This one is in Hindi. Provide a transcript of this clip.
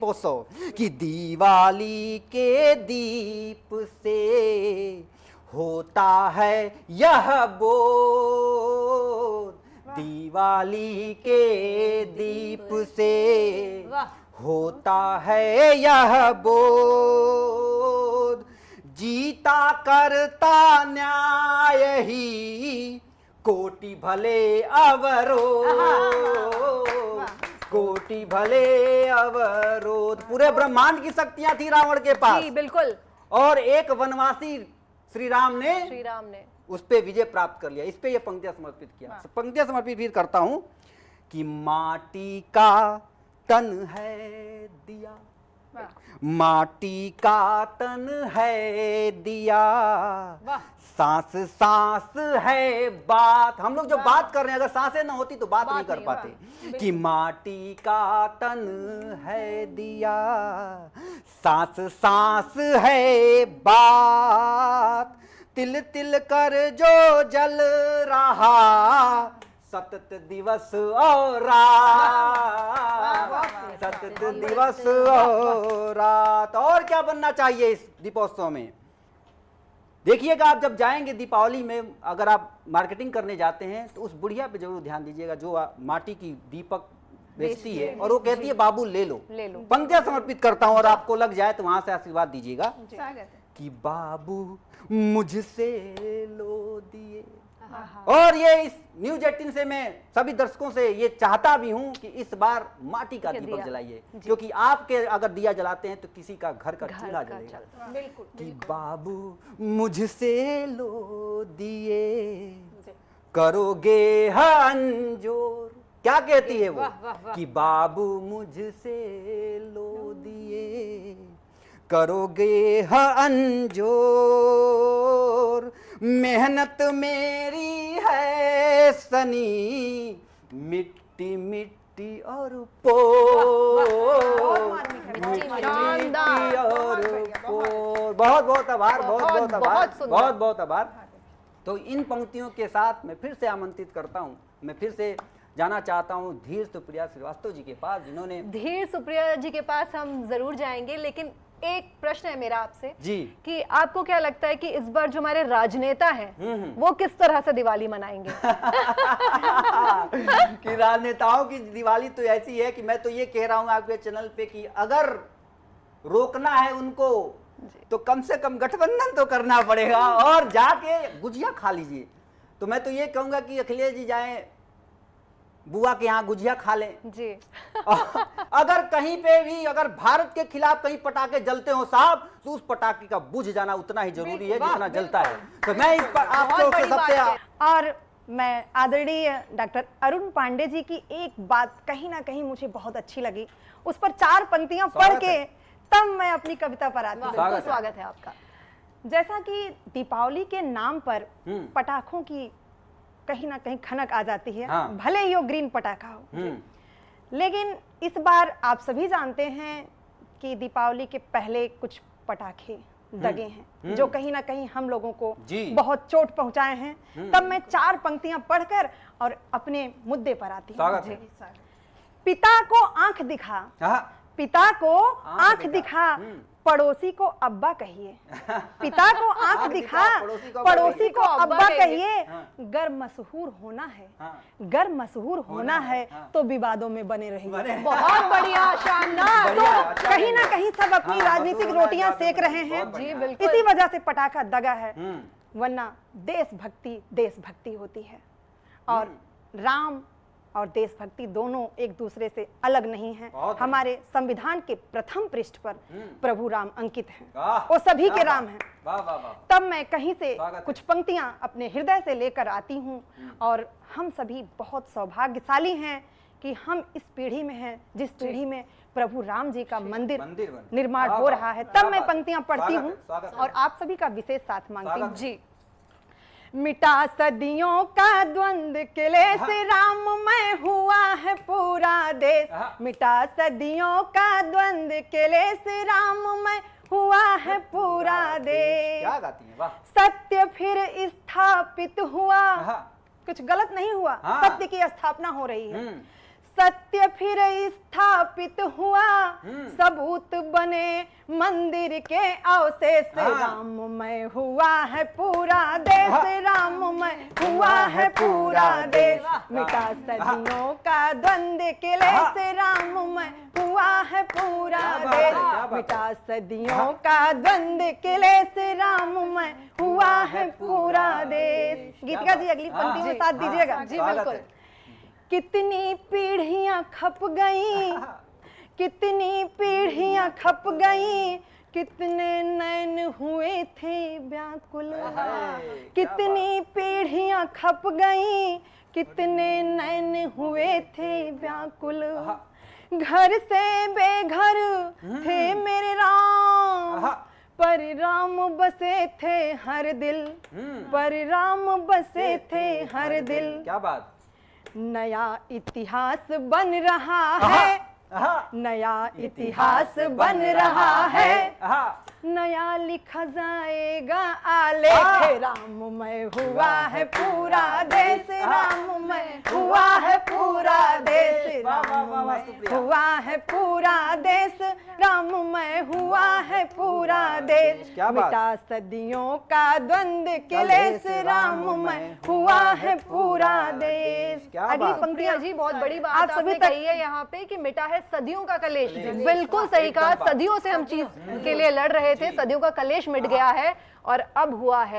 पोसो कि दिवाली के दीप से होता है यह बोध, दिवाली के दीप से होता है यह बोध, जीता करता न्याय ही कोटि भले अवरोध, कोटि भले अवरोध। पूरे ब्रह्मांड की शक्तियां थी रावण के पास। जी बिल्कुल। और एक वनवासी श्री राम ने उस पे विजय प्राप्त कर लिया। इस पे ये पंक्तियां समर्पित किया। पंक्तियां समर्पित फिर करता हूं कि माटी का तन है दिया, माटी का तन है दिया, सांस सांस है बात। हम लोग जो बात कर रहे हैं, अगर सांसें ना होती तो बात नहीं कर पाते। कि माटी का तन है दिया, सांस सांस है बात, तिल तिल कर जो जल रहा, सतत दिवस और रात, सतत दिवस और रात। और क्या बनना चाहिए इस दीपोत्सव में? देखिएगा, आप जब जाएंगे दीपावली में, अगर आप मार्केटिंग करने जाते हैं तो उस बुढ़िया पे जरूर ध्यान दीजिएगा जो माटी की दीपक बेचती है और वो कहती है बाबू ले लो। पंक्तियां समर्पित करता हूं और आपको लग जाए तो वहां से आशीर्वाद दीजिएगा कि बाबू मुझसे लो दिए। और ये इस न्यूज 18 से मैं सभी दर्शकों से ये चाहता भी हूं कि इस बार माटी का दीपक जलाइए, क्योंकि आपके अगर दिया जलाते हैं तो किसी का घर का चूल्हा जलेगा। कि बाबू मुझसे लो दिए, करोगे अंजोर। क्या कहती है वो? कि बाबू मुझसे लो दिए, करोगे अंजोर, मेहनत मेरी है सनी, मिट्टी मिट्टी और पोर, मिट्टी और पोर। बहुत बहुत आभार, बहुत बहुत आभार, बहुत बहुत आभार। तो इन पंक्तियों के साथ मैं फिर से आमंत्रित करता हूँ, मैं फिर से जाना चाहता हूँ धीर सुप्रिया श्रीवास्तव जी के पास, जिन्होंने धीर सुप्रिया जी के पास हम जरूर जाएंगे, लेकिन एक प्रश्न है मेरा आपसे जी कि आपको क्या लगता है कि इस बार जो हमारे राजनेता हैं वो किस तरह से दिवाली मनाएंगे? कि राजनेताओं की दिवाली तो ऐसी है कि मैं तो ये कह रहा हूँ आपके चैनल पे कि अगर रोकना है उनको तो कम से कम गठबंधन तो करना पड़ेगा और जाके गुजिया खा लीजिए। तो मैं तो ये कहूंगा कि अखिलेश जी जाएं बुआ के यहाँ गुजिया खा लें जी। अगर कहीं पे भी अगर भारत के खिलाफ कहीं पटाखे जलते हो साहब, तो उस पटाखे का बुझ जाना उतना ही जरूरी है जितना जलता है। तो मैं इस पर आपको सबसे और मैं आदरणीय डॉक्टर अरुण पांडे जी की एक बात कहीं ना कहीं मुझे बहुत अच्छी लगी, उस पर 4 पंक्तियां पढ़ के तब मैं अपनी कविता पर आती हूँ। स्वागत है आपका। जैसा कि दीपावली के नाम पर पटाखों की कहीं ना कहीं खनक आ जाती है, भले ही वो ग्रीन पटाखा हो, लेकिन इस बार आप सभी जानते हैं कि दीपावली के पहले कुछ पटाखे दगे हैं जो कहीं ना कहीं हम लोगों को बहुत चोट पहुंचाए हैं। तब मैं 4 पंक्तियां पढ़कर और अपने मुद्दे पर आती हूँ। पिता को आंख दिखा, पिता को आंख दिखा, पड़ोसी को अब्बा कहिए, पिता को आंख दिखा, पड़ोसी को अब्बा कहिए। गर मशहूर होना है, गर मशहूर होना है तो विवादों में बने रहिए। बहुत बढ़िया, शानदार। तो कहीं ना कहीं सब अपनी राजनीतिक रोटियां सेक रहे हैं, इसी वजह से पटाखा दगा है, वरना देशभक्ति होती है। और राम और देशभक्ति दोनों एक दूसरे से अलग नहीं हैं। हमारे संविधान के प्रथम पृष्ठ पर प्रभु राम अंकित हैं, वो सभी के राम हैं। तब मैं कहीं से कुछ पंक्तियां अपने हृदय से लेकर आती हूं, और हम सभी बहुत सौभाग्यशाली हैं कि हम इस पीढ़ी में हैं जिस पीढ़ी में प्रभु राम जी का मंदिर निर्माण हो रहा है। तब मैं पंक्तियां पढ़ती हूँ और आप सभी का विशेष साथ मांगती हूँ। जी। मिटा सदियों का द्वंद्व क्लेश, राममय हुआ है पूरा देश। मिटा सदियों का द्वंद्व क्लेश, राममय हुआ है पूरा देश। क्या गाती हैं, वाह। सत्य फिर स्थापित हुआ, कुछ गलत नहीं हुआ, सत्य की स्थापना हो रही है। सत्य फिर स्थापित हुआ, सबूत बने मंदिर के अवशेष। राममय हुआ है पूरा देश, राममय हुआ है पूरा देश। मिटा सदियों का द्वंद्व क्लेश, राममय हुआ है पूरा देश। मिटा सदियों का द्वंद्व क्लेश, राममय हुआ है पूरा देश। गीतिका जी अगली पंक्ति में साथ दीजिएगा। जी बिल्कुल। कितनी पीढ़ियां खप गई, कितनी पीढ़ियां खप गई, कितने नैन हुए थे व्याकुल। कितनी पीढ़ियां खप गई, कितने नैन हुए थे व्याकुल। घर से बेघर थे मेरे राम, पर राम बसे थे हर दिल, पर राम बसे थे हर दिल। क्या बात। नया इतिहास बन रहा है, नया इतिहास बन रहा है, नया लिखा जाएगा आलेख। राममय हुआ है पूरा देश, राममय हुआ है पूरा देश, राममय हुआ है पूरा देश, राममय हुआ है पूरा देश। मिटा सदियों का द्वंद्व क्लेश, राममय हुआ है पूरा देश। अगली पंक्तियां जी बहुत बड़ी बात आपने कही है यहाँ पे कि मिटा है सदियों का कलेश। बिल्कुल सही कहा, सदियों से हम चीज के लिए लड़ रहे थे, सदियों का कलेश मिट गया है और अब हुआ है